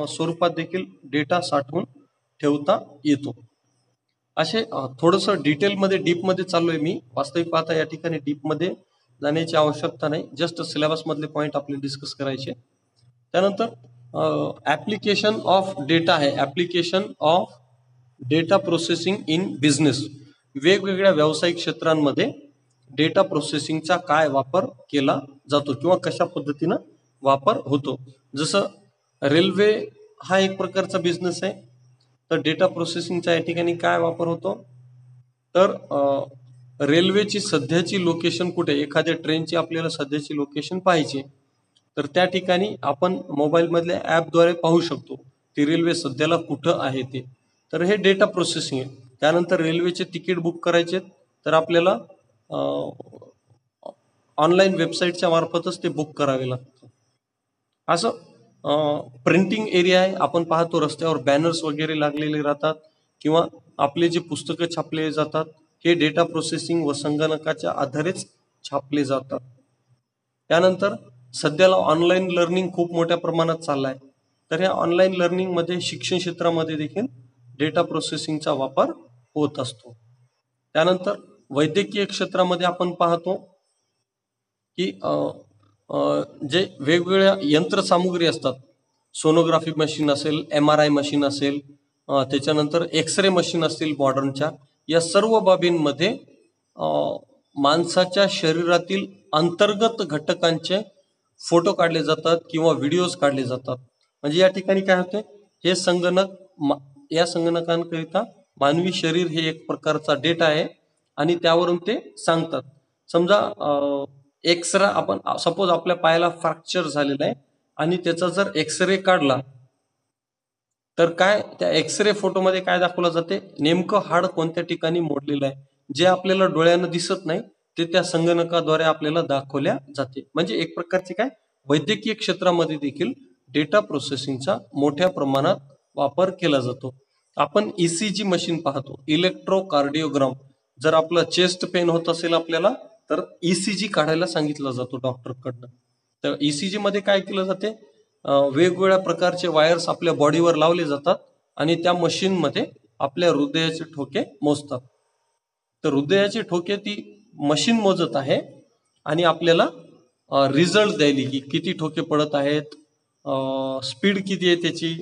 स्वरूपात देखील डेटा साठवून ठेवता येतो. असे थोडंसं डिटेलमध्ये डीपमध्ये चाललोय मी. वास्तविक पाहता या ठिकाणी डीपमध्ये जाण्याची आवश्यकता नाही, जस्ट सिलेबस मधले पॉईंट आपले डिस्कस करायचे. त्यानंतर ऍप्लिकेशन ऑफ डेटा आहे, application of data processing in business. वेगवेगळ्या व्यावसायिक क्षेत्रांमध्ये डेटा प्रोसेसिंगचा काय वापर केला जातो किंवा कशा पद्धतीनं वापर होतो. जसं रेल्वे हा एक प्रकारचा बिझनेस आहे, तर डेटा प्रोसेसिंगचा या ठिकाणी काय वापर होतो, तर रेल्वेची सध्याची लोकेशन कुठे, एखाद्या ट्रेनची आपल्याला सध्याची लोकेशन पाहिजे, तर त्या ठिकाणी आपण मोबाईल मधल्या ऍपद्वारे पाहू शकतो ती रेल्वे सध्याला कुठं आहे ते. तर हे डेटा प्रोसेसिंग आहे. त्यानंतर रेल्वेचे तिकीट बुक करायचे तर आपल्याला ऑनलाईन वेबसाईटच्या मार्फतच ते बुक करावे लागतं. असं प्रिंटिंग एरिया आहे, आपण पाहतो रस्त्यावर बॅनर्स वगैरे लागलेले राहतात किंवा आपले जे पुस्तकं छापले जातात हे डेटा प्रोसेसिंग व संगणकाच्या आधारेच छापले जातात. त्यानंतर सध्याला ऑनलाईन लर्निंग खूप मोठ्या प्रमाणात चाललाय, तर या ऑनलाईन लर्निंग मध्ये शिक्षण क्षेत्रामध्ये देखील डेटा प्रोसेसिंगचा वापर होत असतो. त्यानंतर वैद्यकीय क्षेत्रामध्ये आपण पाहतो की जे वेगवेगळ्या यंत्रसामुग्री असतात, सोनोग्राफी मशीन असेल, MRI मशीन असेल, त्याच्यानंतर एक्सरे मशीन असतील मॉडर्नच्या, या सर्व बाबींमध्ये माणसाच्या शरीरातील अंतर्गत घटकांचे फोटो काढले जातात किंवा व्हिडिओज काढले जातात. म्हणजे या ठिकाणी काय होते, हे या संगणकांकरिता मानवी शरीर हे एक प्रकारचा डेटा आहे आणि त्यावरून ते सांगतात. समजा एक्सरे, आपण सपोज आपल्या पायाला फ्रॅक्चर झालेला आहे आणि त्याचा जर एक्सरे काढला तर काय त्या एक्सरे फोटोमध्ये काय दाखवलं जाते, नेमकं हाड कोणत्या ठिकाणी मोडलेलं आहे, जे आपल्याला डोळ्यानं दिसत नाही ते त्या संगणकाद्वारे आपल्याला दाखवल्या जाते. म्हणजे एक प्रकारचे काय, वैद्यकीय क्षेत्रामध्ये देखील डेटा प्रोसेसिंगचा मोठ्या प्रमाणात वापर केला जातो. आपण ईसीजी मशीन पाहतो, इलेक्ट्रोकार्डिओग्राम. जर आपलं चेस्ट पेन होत असेल आपल्याला तर ईसीजी काढायला सांगितलं जातो डॉक्टरकडनं. तर ईसीजी मध्ये काय केलं जाते, वेगवेगळ्या प्रकारचे वायर्स आपल्या बॉडीवर लावले जातात आणि त्या मशीनमध्ये आपल्या हृदयाचे ठोके मोजतात. तर हृदयाचे ठोके ती मशीन मोजत आहे आणि आपल्याला रिझल्ट द्यायली की किती ठोके पडत आहेत, स्पीड किती आहे त्याची,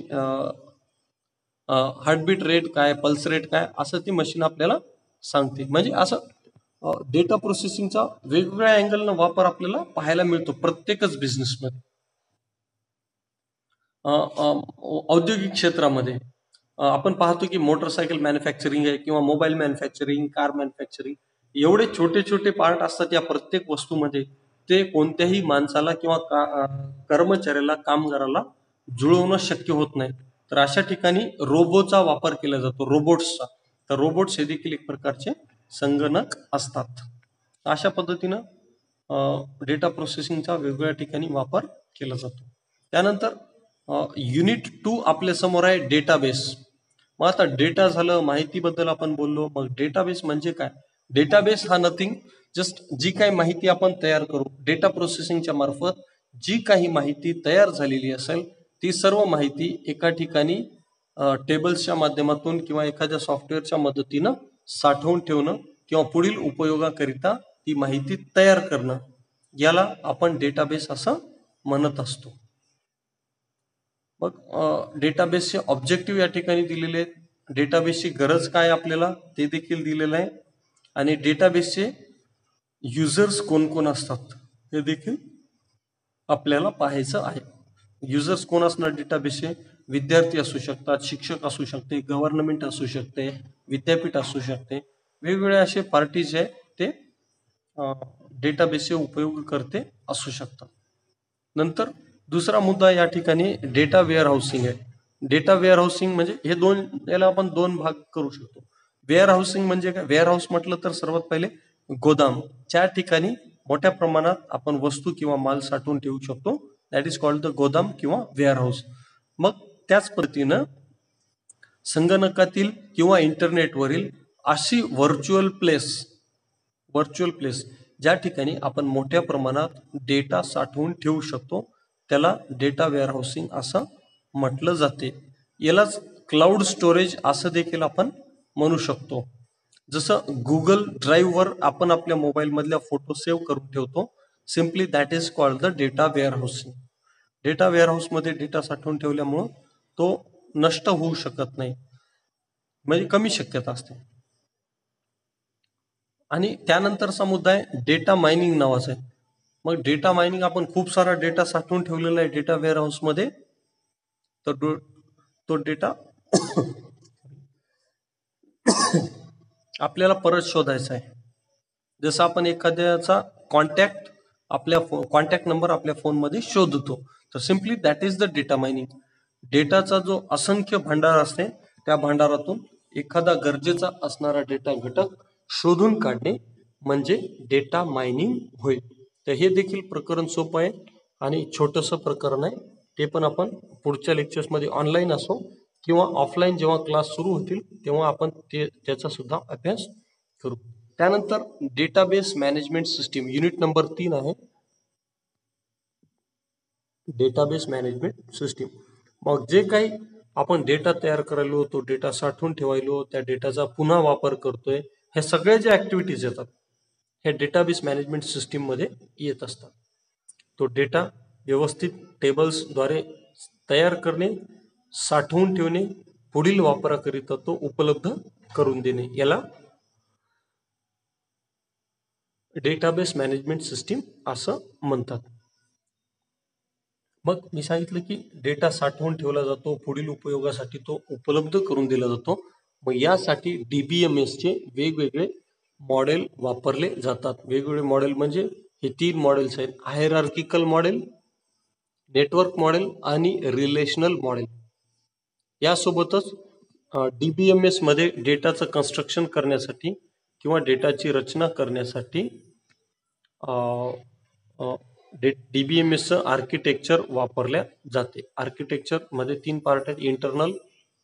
हार्टबीट रेट काय, पल्स रेट काय, असं ती मशीन आपल्याला सांगते. म्हणजे असं डेटा प्रोसेसिंगचा वेगवेगळ्या अँगलनं वापर आपल्याला पाहायला मिळतो प्रत्येकच बिझनेसमध्ये. औद्योगिक क्षेत्रामध्ये आपण पाहतो की मोटरसायकल मॅन्युफॅक्चरिंग आहे किंवा मोबाईल मॅन्युफॅक्चरिंग, कार मॅन्युफॅक्चरिंग, एवढे छोटे छोटे पार्ट असतात या प्रत्येक वस्तूमध्ये. ते कोणत्याही माणसाला किंवा कर्मचाऱ्याला, कामगाराला जुळवणं शक्य होत नाही. तर अशा ठिकाणी रोबोचा वापर केला जातो, रोबोट्सचा. तर रोबोट्स हे देखील एक प्रकारचे संगणक असतात. अशा पद्धतीनं डेटा प्रोसेसिंगचा वेगवेगळ्या ठिकाणी वापर केला जातो. त्यानंतर युनिट 2 आपल्या समोर आहे, डेटाबेस. मग आता डेटा झालं, माहितीबद्दल आपण बोललो. मग डेटाबेस म्हणजे काय? डेटाबेस हा नथिंग, जस्ट जी काही माहिती आपण तयार करू डेटा प्रोसेसिंगच्या मार्फत, जी काही माहिती तयार झालेली असेल ती सर्व माहिती एका ठिकाणी टेबल्सच्या माध्यमातून किंवा एखाद्या सॉफ्टवेअरच्या मदतीनं साठवून ठेवणं किंवा पुढील उपयोगाकरिता ती माहिती तयार करणं, याला आपण डेटाबेस असं म्हणत असतो. मग डेटाबेसचे ऑब्जेक्टिव्ह या ठिकाणी दिलेले आहेत. डेटाबेसची गरज काय आपल्याला ते देखील दिलेलं आहे आणि डेटाबेसचे युजर्स कोण कोण असतात हे देखील आपल्याला पाहायचं आहे. युजर्स कोण असणार डेटाबेसचे? विद्यार्थी असू शकतात, शिक्षक असू शकते, गव्हर्नमेंट असू शकते, विद्यापीठ असू शकते. वेगवेगळे असे पार्टीज आहे ते डेटाबेसचे उपयोगकर्ते असू शकतात. नंतर दुसरा मुद्दा या ठिकाणी डेटा वेअर हाऊसिंग आहे. डेटा वेअर हाऊसिंग म्हणजे हे याला आपण दोन भाग करू शकतो. वेअर हाऊसिंग म्हणजे काय? वेअर हाऊस म्हटलं तर सर्वात पहिले गोदाम, ज्या ठिकाणी मोठ्या प्रमाणात आपण वस्तू किंवा माल साठवून ठेवू शकतो, दॅट इज कॉल्ड द गोदाम किंवा वेअर हाऊस. मग त्याच पद्धतीनं संगणकातील किंवा इंटरनेटवरील अशी व्हर्च्युअल प्लेस ज्या ठिकाणी आपण मोठ्या प्रमाणात डेटा साठवून ठेवू शकतो, त्याला डेटा वेअर हाऊसिंग असं म्हटलं जाते. यालाच क्लाउड स्टोरेज असं देखील आपण म्हणू शकतो. जसं गुगल ड्राईव्हवर आपण आपल्या मोबाईल मधल्या फोटो सेव्ह करून ठेवतो, simply that is called the data warehousing. Data warehouse मध्ये डेटा साठवून ठेवल्यामुळं तो नष्ट होऊ शकत नाही, म्हणजे कमी शक्यता असते. आणि त्यानंतरचा मुद्दा आहे डेटा मायनिंग नावाचा आहे. मग डेटा मायनिंग, आपण खूप सारा डेटा साठवून ठेवलेला आहे डेटा वेअर हाऊस मध्ये, तर तो डेटा आपल्याला परत शोधायचा आहे. जसं आपण एखाद्याचा कॉन्टॅक्ट नंबर आपल्या फोनमध्ये शोधतो, तर simply that is the data mining. डेटाचा जो असंख्य भांडार असते त्या भांडारातून एखादा गरजेचा असणारा डेटा घटक शोधून काढणे म्हणजे डेटा मायनिंग होईल. तर हे देखील प्रकरण सोपं आहे आणि छोटंसं प्रकरण आहे. ते पण आपण पुढच्या लेक्चर्समध्ये ऑनलाईन असो किंवा ऑफलाईन जेव्हा क्लास सुरू होतील तेव्हा आपण त्याचा सुद्धा अभ्यास करू. त्यानंतर database management system unit number 3 आहे, डेटाबेस मॅनेजमेंट सिस्टीम. मग जे काही आपण डेटा तयार करायलो, तो डेटा साठवून ठेवायलो, त्या डेटाचा पुन्हा वापर करतोय, हे सगळे जे ऍक्टिव्हिटीज येतात हे डेटाबेस मॅनेजमेंट सिस्टीम मध्ये येत असतात. तो डेटा व्यवस्थित टेबल्सद्वारे तयार करणे, साठवून ठेवणे, पुढील वापराकरिता तो उपलब्ध करून देणे, याला डेटाबेस मॅनेजमेंट सिस्टीम असं म्हणतात. मग मी सांगितलं की डेटा साठवून ठेवला जातो, पुढील उपयोगासाठी तो उपलब्ध करून दिला जातो. मग यासाठी DBMS चे वेगवेगळे मॉडेल वापरले जातात. वेगवेगळे मॉडेल म्हणजे हे 3 मॉडेल्स आहेत. हायरार्किकल मॉडेल, नेटवर्क मॉडेल आणि रिलेशनल मॉडेल. यासोबतच DBMS मध्ये डेटाचं कन्स्ट्रक्शन करण्यासाठी किंवा डेटाची रचना करण्यासाठी DBMSचं आर्किटेक्चर वापरल्या जाते. आर्किटेक्चर मध्ये 3 पार्ट आहेत. इंटरनल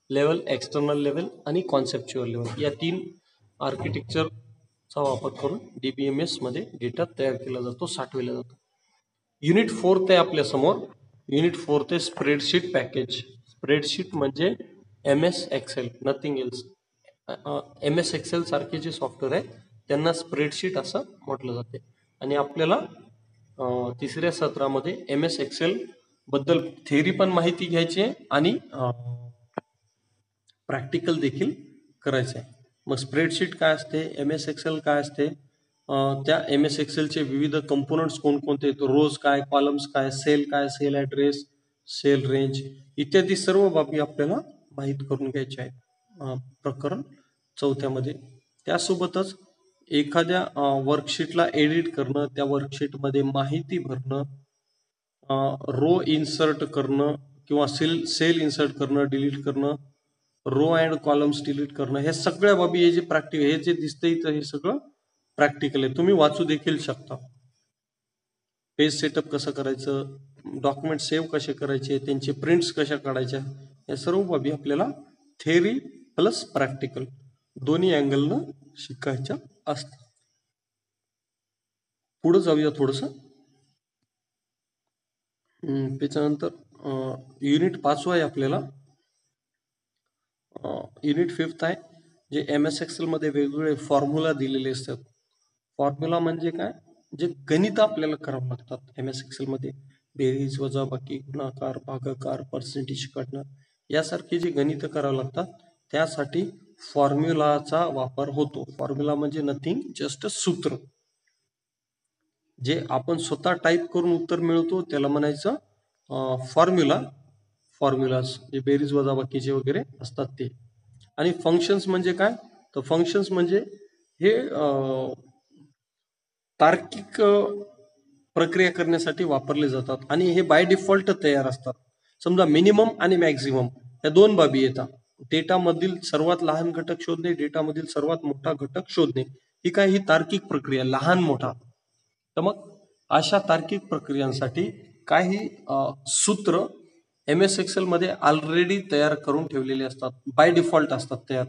लेवल, एक्सटर्नल लेवल आणि कॉन्सेप्च्युअल लेवल. या 3 आर्किटेक्चरचा वापर करून DBMS मध्ये डेटा तयार केला जातो, साठवला जातो. युनिट 4 आहे आपल्या समोर. युनिट 4 आहे स्प्रेडशीट पॅकेज. स्प्रेडशीट म्हणजे MS Excel, nothing else. MS Excel सारखे जे सॉफ्टवेअर आहे त्यांना स्प्रेडशीट असं म्हटलं जाते. आणि आपल्याला तिसऱ्या सत्रामध्ये MS एक्सेल बद्दल थेअरी पण माहिती घ्यायची आहे आणि प्रॅक्टिकल देखील करायचं आहे. मग स्प्रेडशीट काय असते, MS एक्सेल काय असते, त्या MS एक्सेलचे विविध कंपोनंट्स कोणकोणते, रोज काय, कॉलम्स काय, सेल काय, सेल ॲड्रेस, सेल रेंज इत्यादी सर्व बाबी आपल्याला माहीत करून घ्यायच्या आहेत प्रकरण 4 मध्ये. त्यासोबतच एखाद्या वर्कशीटला एडिट करणं, त्या वर्कशीटमध्ये माहिती भरणं, रो इन्सर्ट करणं किंवा सेल इन्सर्ट करणं, डिलीट करणं, रो अँड कॉलम्स डिलीट करणं, हे सगळ्या बाबी हे जे प्रॅक्टिकल, हे जे दिसतंय इथं हे सगळं प्रॅक्टिकल आहे. तुम्ही वाचू देखील शकता. पेज सेटअप कसं करायचं, डॉक्युमेंट सेव्ह कसे करायचे, त्यांचे प्रिंट्स कशा काढायच्या, या सर्व बाबी आपल्याला थेअरी प्लस प्रॅक्टिकल दोन्ही अँगलनं शिकायच्या असतात. पुढे जाऊया थोडस. त्याच्यानंतर युनिट 5 आहे आपल्याला. युनिट 5 आहे जे MS एक्सेल मध्ये वेगवेगळे फॉर्म्युला दिलेले असतात. फॉर्म्युला म्हणजे काय, जे गणित आपल्याला करावं लागतात MS एक्सेल मध्ये. बेरीज, वजाबाकी, गुणाकार, भागाकार, पर्सेंटेज काढणं यासारखे जे गणित करावं लागतात त्यासाठी फॉर्म्युलाचा वापर होतो. फॉर्म्युला म्हणजे नथिंग, जस्ट सूत्र. जे आपण स्वतः टाईप करून उत्तर मिळवतो त्याला म्हणायचं फॉर्म्युला. फॉर्म्युलास जे बेरीज वजाबाकीचे वगैरे असतात ते. आणि फंक्शन्स म्हणजे काय, तर फंक्शन्स म्हणजे हे तार्किक प्रक्रिया करण्यासाठी वापरले जातात आणि हे बाय डिफॉल्ट तयार असतात. समजा मिनिमम आणि मॅक्झिमम या 2 बाबी येतात. डेटामधील सर्वात लहान घटक शोधणे, डेटामधील सर्वात मोठा घटक शोधणे, ही काय, ही तार्किक प्रक्रिया, लहान मोठा. तर मग अशा तार्किक प्रक्रियांसाठी काही सूत्र MS एक्सेल मध्ये ऑलरेडी तयार करून ठेवलेले असतात, बाय डिफॉल्ट असतात तयार.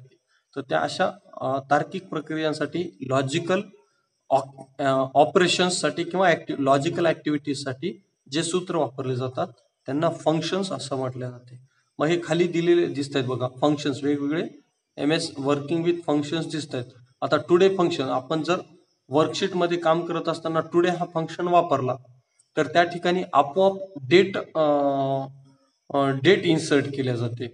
तर त्या अशा तार्किक प्रक्रियांसाठी, लॉजिकल ऑपरेशन्ससाठी किंवा लॉजिकल ऍक्टिव्हिटीजसाठी जे सूत्र वापरले जातात त्यांना फंक्शन्स असं म्हटले जाते. मग हे खाली दिलेले दिसत आहेत बघा, फंक्शन्स वेगवेगळे MS वर्किंग विथ फंक्शन्स दिसत आहेत. आता टुडे फंक्शन, आपण जर वर्कशीट मध्ये काम करत असताना टुडे हा फंक्शन वापरला तर त्या ठिकाणी आपोआप डेट इन्सर्ट केल्या जाते.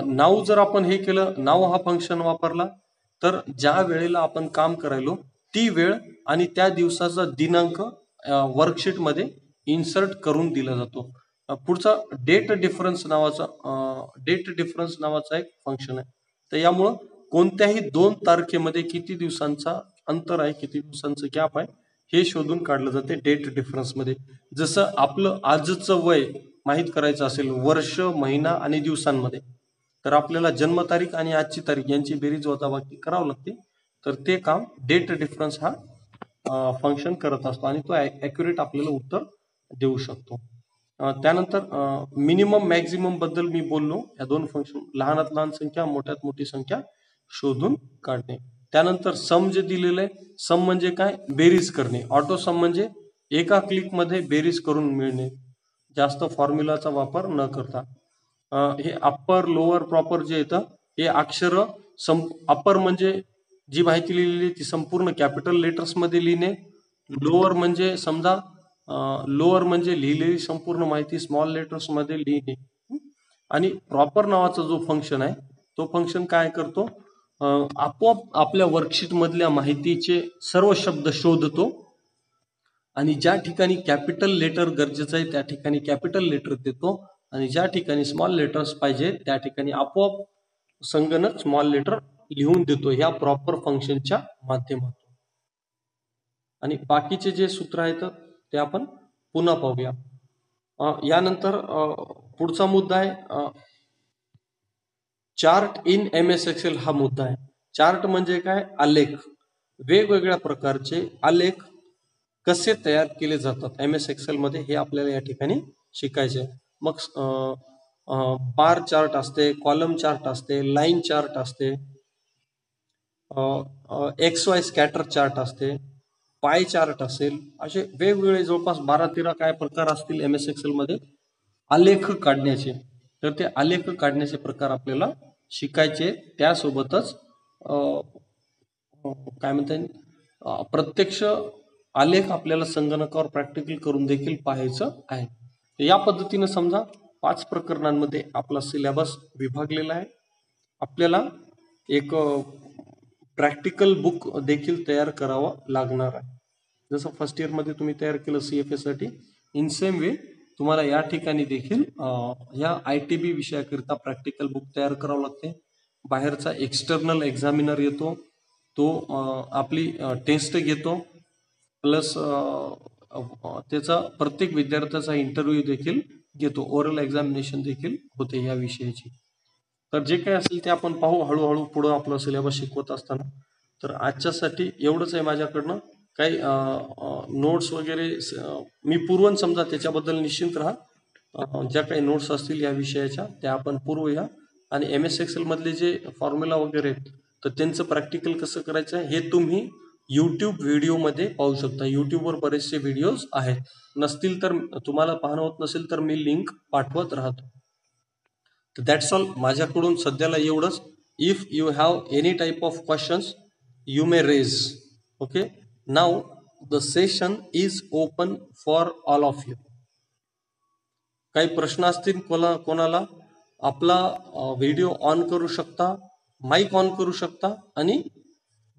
नाव जर आपण हे केलं, नाव हा फंक्शन वापरला तर ज्या वेळेला आपण काम करायलो ती वेळ आणि त्या दिवसाचा दिनांक वर्कशीट मध्ये इन्सर्ट करून दिला जातो. पुढचा डेट डिफरन्स नावाचा एक फंक्शन आहे. तर यामुळं कोणत्याही 2 तारखेमध्ये किती दिवसांचा अंतर आहे, किती दिवसांचं गॅप आहे हे शोधून काढलं जाते डेट डिफरन्स मध्ये. जसं आपलं आजचं वय माहीत करायचं असेल वर्ष, महिना आणि दिवसांमध्ये, तर आपल्याला जन्मतारीख आणि आजची तारीख यांची बेरीज वजाबाकी करावं लागते. तर ते काम डेट डिफरन्स हा फंक्शन करत असतो आणि तो ॲक्युरेट आपल्याला उत्तर देऊ शकतो. त्यानंतर मिनिमम मॅक्झिमम बद्दल मी बोललो. या 2 फंक्शन, लहानात लहान संख्या, मोठ्यात मोठी संख्या शोधून काढणे. त्यानंतर सम जे दिलेलं आहे, सम म्हणजे काय, बेरीज करणे. ऑटो सम म्हणजे एका क्लिक मध्ये बेरीज करून मिळणे, जास्त फॉर्म्युलाचा वापर न करता. हे अप्पर, लोअर, प्रॉपर जे येतं हे अक्षर, अप्पर म्हणजे जी माहिती लिहिलेली ती संपूर्ण कॅपिटल लेटर्स मध्ये लिहिणे. लोअर म्हणजे समजा लोअर म्हणजे लिहिलेली संपूर्ण माहिती स्मॉल लेटर्स मध्ये लिहिणे. आणि प्रॉपर नावाचा जो फंक्शन आहे तो फंक्शन काय करतो, आपोआप आपल्या वर्कशीट मधल्या माहितीचे सर्व शब्द शोधतो आणि ज्या ठिकाणी कॅपिटल लेटर गरजेचं आहे त्या ठिकाणी कॅपिटल लेटर देतो आणि ज्या ठिकाणी स्मॉल लेटर्स पाहिजे त्या ठिकाणी आपोआप संगणक स्मॉल लेटर लिहून देतो ह्या प्रॉपर फंक्शनच्या माध्यमातून. आणि बाकीचे जे सूत्र आहेत ते आपण पुन्हा पाहूया. यानंतर पुढचा मुद्दा आहे chart in M S Excel हा मुद्दा आहे. चार्ट म्हणजे काय? आलेख. वेगवेगळ्या प्रकारचे आलेख कसे तयार केले जातात एम एस एक्सेल मध्ये हे आपल्याला या ठिकाणी शिकायचे. मग बार चार्ट असते, कॉलम चार्ट असते, लाईन चार्ट असते, एक्स वाय स्कॅटर चार्ट असते, पाय चार्ट असेल, असे वेगवेगळे जवळपास 12-13 काय प्रकार असतील एम एस एक्सेल मध्ये आलेख काढण्याचे. तर ते आलेख काढण्याचे प्रकार आपल्याला शिकायचे. त्यासोबतच काय म्हणता येईल प्रत्यक्ष आलेख आपल्याला संगणकावर प्रॅक्टिकल करून देखील पाहायचं आहे. या पद्धतीने समजा 5 प्रकरणांमध्ये आपला सिलेबस विभागलेला आहे. आपल्याला एक प्रॅक्टिकल बुक देखील तयार करावं लागणार आहे. जसं फर्स्ट इयर मध्ये तुम्ही तयार केलं CFA साठी, इन सेम वे तुम्हाला या ठिकाणी देखील या ITB विषयाकरिता प्रॅक्टिकल बुक तयार करावं लागते. बाहेरचा एक्सटर्नल एक्झामिनर येतो, तो आपली टेस्ट घेतो, प्लस त्याचा प्रत्येक विद्यार्थ्याचा इंटरव्ह्यू देखील घेतो, ओरल एक्झामिनेशन देखील होते या विषयाची. तर जे काही असेल ते आपण पाहू हळूहळू पुढं आपलं सिलेबस शिकवत असताना. तर आजच्यासाठी एवढंच आहे माझ्याकडनं. काही नोट्स वगैरे मी पुरवून समजा त्याच्याबद्दल निश्चिंत राहा. ज्या काही नोट्स असतील या विषयाच्या त्या आपण पुरवूया. आणि एम एस एक्सेल मधले जे फॉर्म्युला वगैरे आहेत तर त्यांचं प्रॅक्टिकल कसं करायचं हे तुम्ही यूट्यूब व्हिडिओमध्ये पाहू शकता. यूट्यूबवर बरेचसे व्हिडिओज आहेत. नसतील तर तुम्हाला पाहणं होत नसेल तर मी लिंक पाठवत राहतो. तर दॅट्स ऑल माझ्याकडून सध्याला एवढंच. If you have any type of questions you may raise. Okay, now the session is open for all of you. काही प्रश्न असतील कोणाला आपला व्हिडिओ ऑन करू शकता, माईक ऑन करू शकता आणि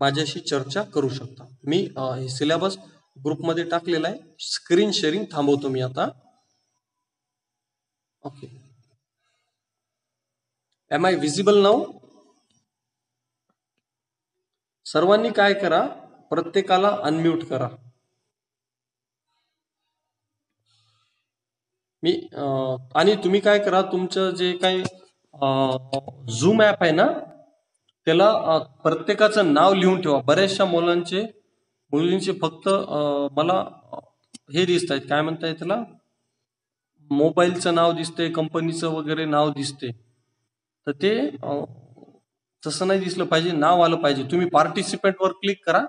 माझ्याशी चर्चा करू शकता. मी हे सिलेबस ग्रुपमध्ये टाकलेला आहे. स्क्रीन शेअरिंग थांबवतो मी आता. Okay, am I visible now? सर्वांनी काय करा, प्रत्येकाला अनम्यूट करा. मी आणि तुम्ही काय करा, तुमचं जे काही झूम ॲप आहे ना त्याला प्रत्येकाचं नाव लिहून ठेवा. बऱ्याचशा मुलींचे फक्त मला हे दिसत आहेत, काय म्हणताय त्याला, मोबाईलचं नाव दिसते, कंपनीचं वगैरे नाव दिसते. तर ते तसं नाही दिसलं पाहिजे, नाव आलं पाहिजे. तुम्ही पार्टिसिपेंट वर क्लिक करा,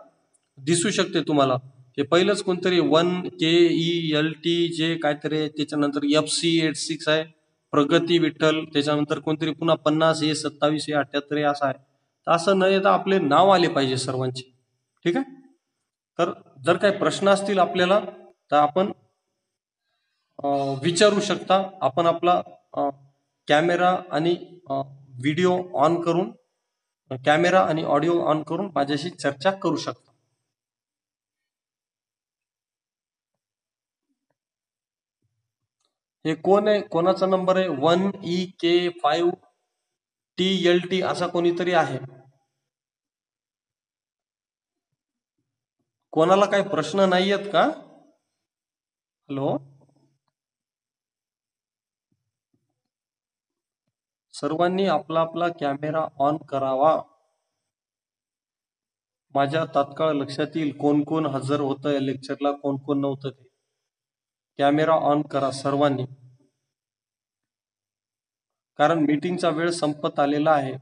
दिसू शकते तुम्हाला. हे पहिलंच कोणतरी 1KELTJ काहीतरी, त्याच्यानंतर FC86 आहे, प्रगती विठ्ठल, त्याच्यानंतर कोणतरी पुन्हा 50A27A78 असं आहे. तर असं न येता आपले नाव आले पाहिजे सर्वांचे. ठीक आहे. तर जर काही प्रश्न असतील आपल्याला तर आपण विचारू शकता. आपण आपला कॅमेरा आणि व्हिडिओ ऑन करून, कॅमेरा आणि ऑडिओ ऑन करून माझ्याशी चर्चा करू शकता. हे कोण आहे, कोणाचा नंबर आहे? 1EK5TLT असा कोणीतरी आहे. कोणाला काही प्रश्न नाही आहेत का? हॅलो, सर्वांनी आपला आपला कॅमेरा ऑन करावा. माझ्या तात्काळ लक्षात येईल कोण कोण हजर होतं या लेक्चरला, कोण कोण नव्हतं ते. कॅमेरा ऑन करा सर्वांनी, कारण मीटिंगचा वेळ संपत आलेला आहे.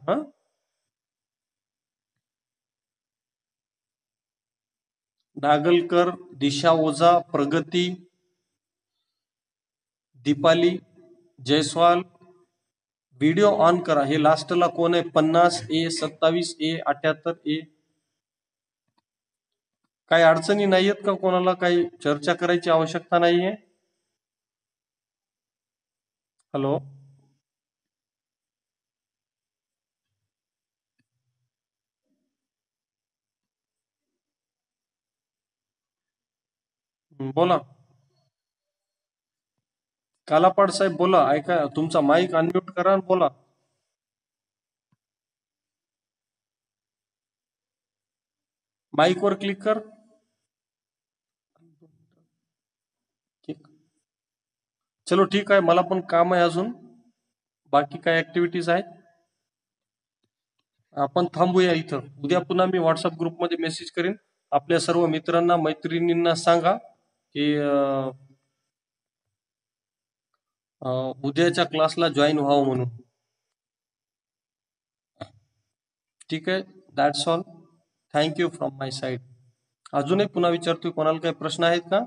नागलकर, दिशा ओझा, प्रगती, दीपाली जयस्वाल, व्हिडिओ ऑन करा. हे लास्टला कोण आहे? 50A27A78A. काही अडचणी नाहीयेत का? कोणाला काही चर्चा करायची आवश्यकता नाहीये? हॅलो, बोला. कालापाड साहेब बोला, ऐका, तुमचा माईक अनम्यूट करा आणि बोला. माईक वर क्लिक कर. चलो ठीक आहे, मला पण काम आहे अजून. बाकी काय ऍक्टिव्हिटीज आहेत? आपण थांबूया इथं. उद्या पुन्हा मी व्हॉट्सअप ग्रुपमध्ये मेसेज करेन. आपल्या सर्व मित्रांना मैत्रिणींना सांगा की उद्याच्या क्लासला जॉईन व्हावं म्हणून. ठीक आहे, that's all. Thank you from my side. अजूनही पुन्हा विचारतोय, कोणाला काही प्रश्न आहेत का?